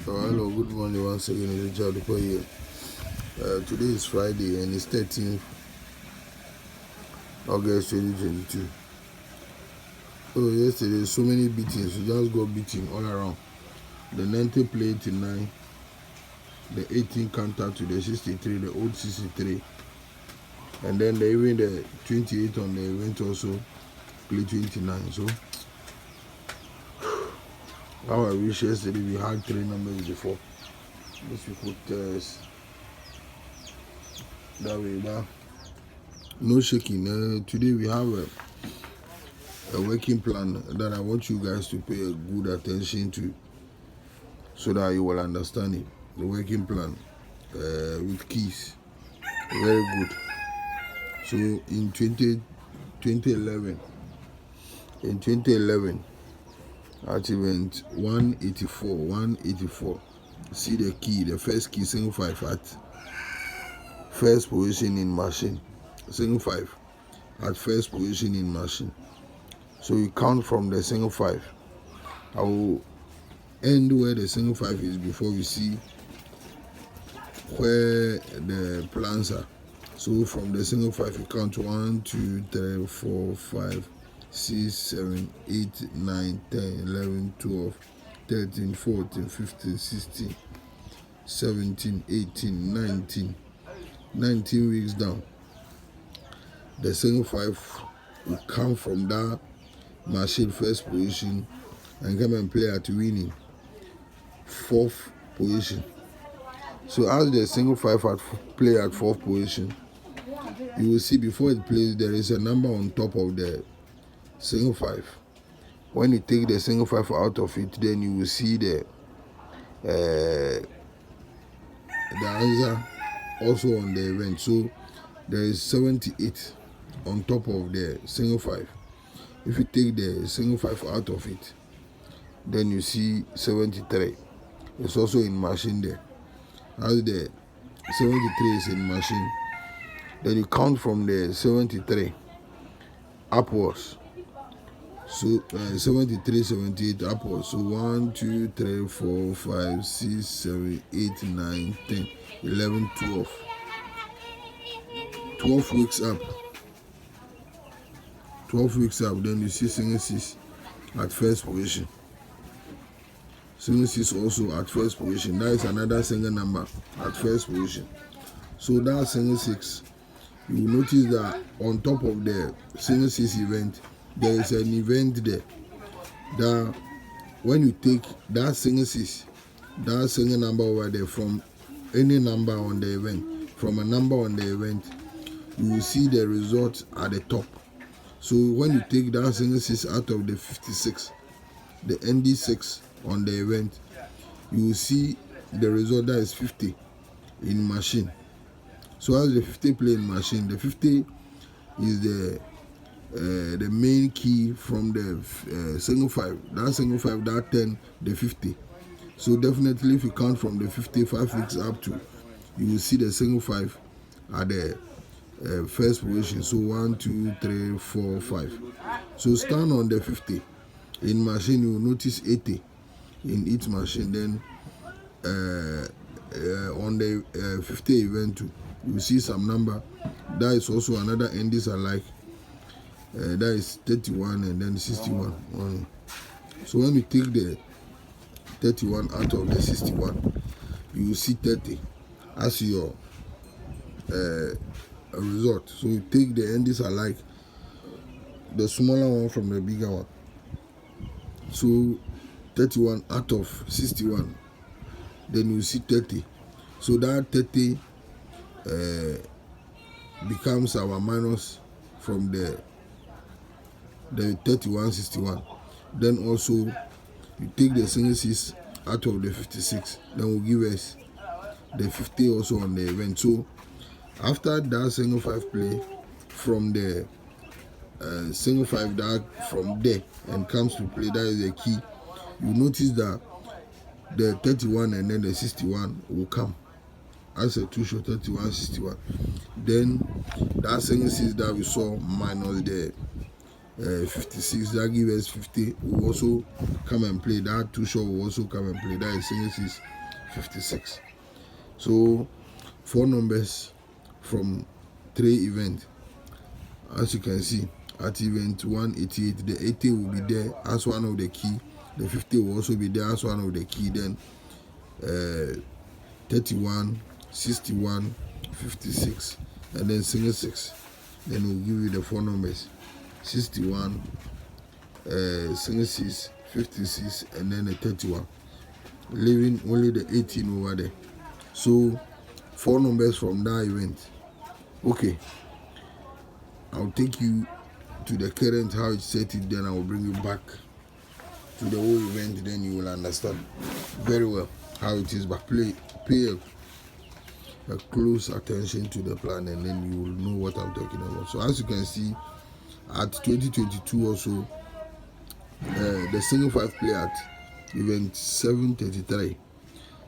Hello, good morning once again. It's Dupey here. Today is Friday and it's 13th August 2022. Oh, yesterday so many beatings. We just got beating all around. The 90 play 89, the 18 counter to the 63, the old 63, and then even the 28 on the event also play 29. So, how I wish yesterday we had 3 numbers before. These people test that way, but no shaking. Today we have a working plan that I want you guys to pay a good attention to so that you will understand it. The working plan with keys. Very good. So in 2011, at event 184, see the key, the first key, single 5 at first position in machine. Single 5 at first position in machine. So you count from the single 5. I will end where the single 5 is before we see where the plans are. So from the single 5 you count 1, 2, 3, 4, 5, 6, 7, 8, 9, 10, 11, 12, 13, 14, 15, 16, 17, 18, 19. 19 weeks down. The single 5 will come from that machine first position and come and play at winning 4th position. So as the single 5 play at 4th position, you will see before it plays there is a number on top of the single 5. When you take the single 5 out of it, then you will see the answer also on the event. So there is 78 on top of the single 5. If you take the single 5 out of it, then you see 73. It's also in machine there. As the 73 is in machine, then you count from the 73 upwards. So 73, 78 upwards. So 1, 2, 3, 4, 5, 6, 7, 8, 9, 10, 11, 12. 12 weeks up. 12 weeks up, then you see single 6 at first position. Single 6 also at first position. That is another single number at first position. So that single 6, you will notice that on top of the single 6 event, there is an event there. That when you take that single 6, that single number over there from any number on the event, from a number on the event, you will see the result at the top. So when you take that single 6 out of the 56, the ND6 on the event, you will see the result that is 50 in machine. So as the 50 play in machine, the 50 is the main key from the single 5. That single 5, that 10, the 50. So definitely if you count from the 55 weeks up to, you will see the single 5 at the first position. So 1, 2, 3, 4, 5. So stand on the 50. In machine you will notice 80 in each machine. Then on the 50 event too, you will see some number. That is also another NDs alike. That is 31 and then 61. So when you take the 31 out of the 61, you will see 30 as your result. So you take the NDs alike, the smaller one from the bigger one. So 31 out of 61, then you see 30. So that 30 becomes our minus from the 31, 61. Then also you take the single 6 out of the 56, then will give us the 50 also on the event. So after that single 5 play from the single 5 that from there and comes to play, that is the key. You notice that the 31 and then the 61 will come as a 2 shot, 31, 61. Then that single 6 that we saw minus the 56, that gives us 50, will also come and play. That 2 short will also come and play. That is single 6, 56. So 4 numbers from 3 events. As you can see, at event 188, the 80 will be there as one of the key. The 50 will also be there as one of the key. Then 31, 61, 56, and then single 6. Then we'll give you the 4 numbers: 61, single 6, 56, and then a 31, leaving only the 18 over there. So 4 numbers from that event. Okay, I'll take you to the current, how it's set it, then I will bring you back to the whole event, then you will understand very well how it is. But pay a close attention to the plan, and then you will know what I'm talking about. So as you can see, at 2022 also, the single 5 play at event 733,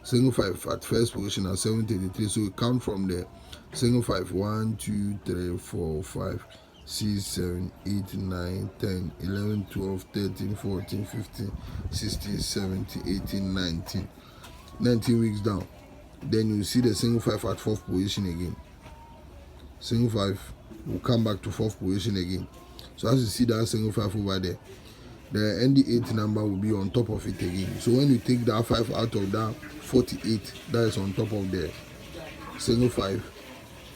single 5 at first position at 733. So we count from the single 5: 1, 2, 3, 4, 5, 6, 7, 8, 9, 10, 11, 12, 13, 14, 15, 16, 17, 18, 19. 19 weeks down. Then you see the single 5 at 4th position again. Single 5 will come back to 4th position again. So as you see that single 5 over there, the ND8 number will be on top of it again. So when you take that 5 out of that 48, that is on top of the single 5,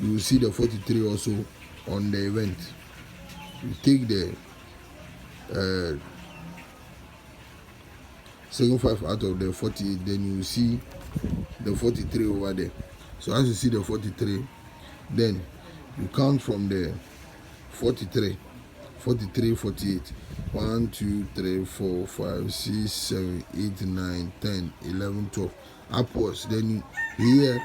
you will see the 43 also on the event. You take the single 5 out of the 48, then you will see the 43 over there. So as you see the 43, then you count from the 43, 48. 1, 2, 3, 4, 5, 6, 7, 8, 9, 10, 11, 12, upwards. Then here,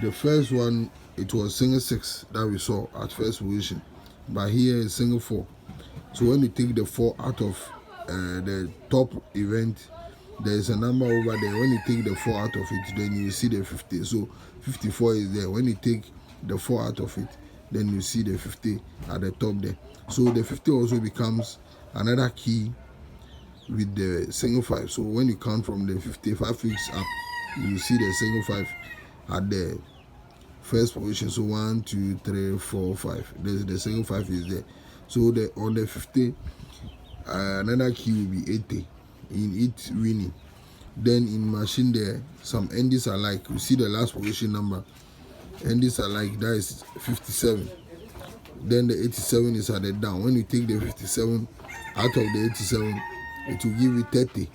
the first one, it was single 6 that we saw at first position, but here is single 4. So when you take the 4 out of the top event, there is a number over there. When you take the 4 out of it, then you see the 50. So 54 is there. When you take the 4 out of it, then you see the 50 at the top there. So the 50 also becomes another key with the single 5. So when you count from the 55 weeks up, you will see the single 5 at the first position. So 1, 2, 3, 4, 5. The single 5 is there. So on the 50, another key will be 80 in it winning. Then in machine there, some NDs are like, you see the last position number, NDs are like, that is 57. Then the 87 is at the down. When you take the 57 out of the 87, it will give you 30.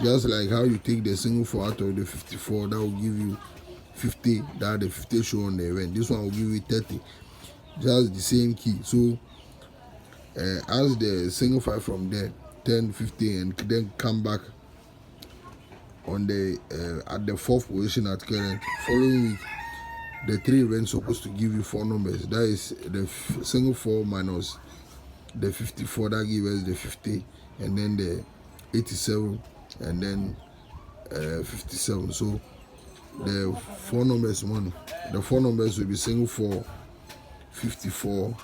Just like how you take the single 4 out of the 54, that will give you 50. That the 50 show on the event. This one will give you 30. Just the same key. So as the single 5 from there, 10, 15, and then come back on the at the 4th position at current. Following week, the 3 events supposed to give you 4 numbers. That is the single 4 minus the 54, that gives us the 50, and then the 87, and then 57. So the 4 numbers money. The 4 numbers will be single 4, 54,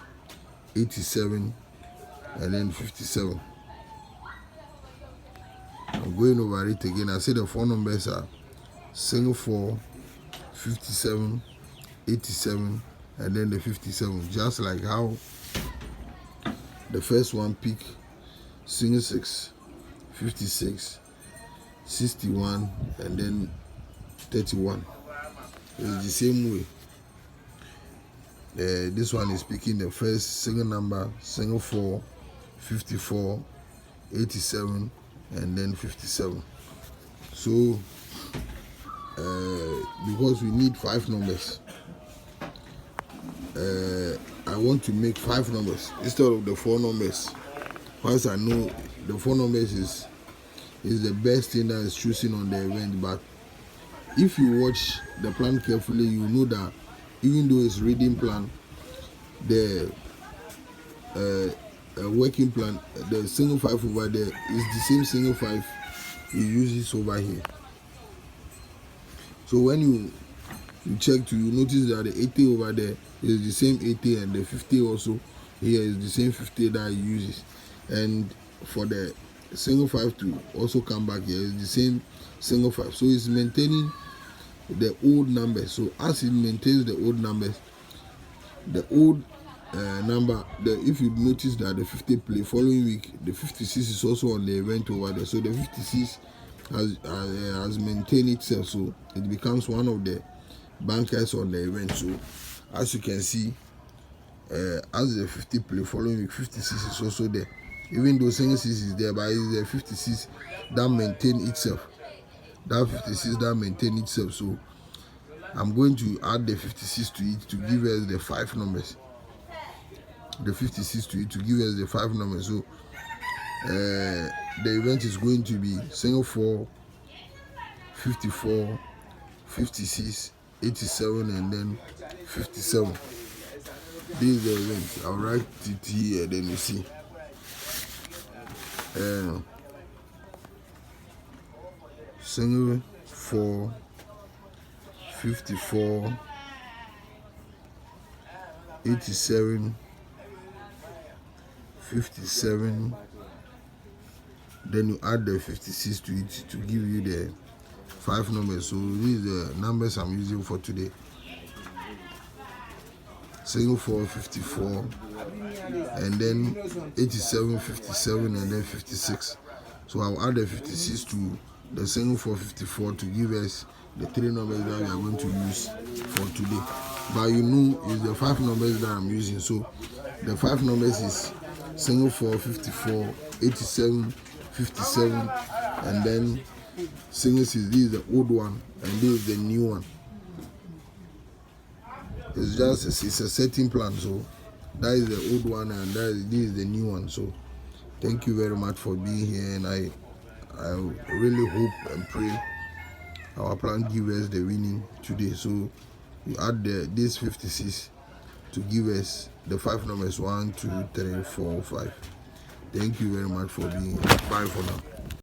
87, and then 57. I'm going over it again. I say the 4 numbers are single 4, 57, 87, and then the 57. Just like how the first one pick single 6, 56, 61, and then 31. It's the same way. This one is picking the first single number, single 4, 54, 87, and then 57. So because we need 5 numbers, I want to make 5 numbers instead of the 4 numbers. Once I know the 4 numbers is the best thing that is choosing on the event, but if you watch the plan carefully, you know that even though it's reading plan, the working plan, the single 5 over there is the same single 5 you use this over here. So when you check to, you notice that the 80 over there is the same 80, and the 50 also here is the same 50 that he uses, and for the single 5 to also come back here is the same single 5. So it's maintaining the old numbers. So as it maintains the old numbers, the old number, if you notice that the 50 play following week, the 56 is also on the event over there. So the 56 has maintained itself, so it becomes one of the bankers on the event. So as you can see, as the 50 play following week, 56 is also there. Even though single 6 is there, but it's the 56 that maintain itself. That 56 that maintain itself. So I'm going to add the 56 to it to give us the 5 numbers. The 56 to it to give us the 5 numbers. So the event is going to be single 4, 54, 56, 87, and then 57. This is the event. I'll write it here, then you see. Single 4, 54, 87, 57. Then you add the 56 to it to give you the 5 numbers. So these are the numbers I'm using for today. Single 4, 54, and then 87, 57, and then 56. So I'll add the 56 to the single 4, 54 to give us the 3 numbers that we are going to use for today. But you know, it's the 5 numbers that I'm using. So the 5 numbers is single 4, 54, 87, 57, and then single 6. This is the old one, and this is the new one. It's a setting plan. So that is the old one, and this is the new one. So thank you very much for being here, and I really hope and pray our plan give us the winning today. So you add this 56 to give us the 5 numbers 1, 2, 3, 4, 5. Thank you very much for being here. Bye for now.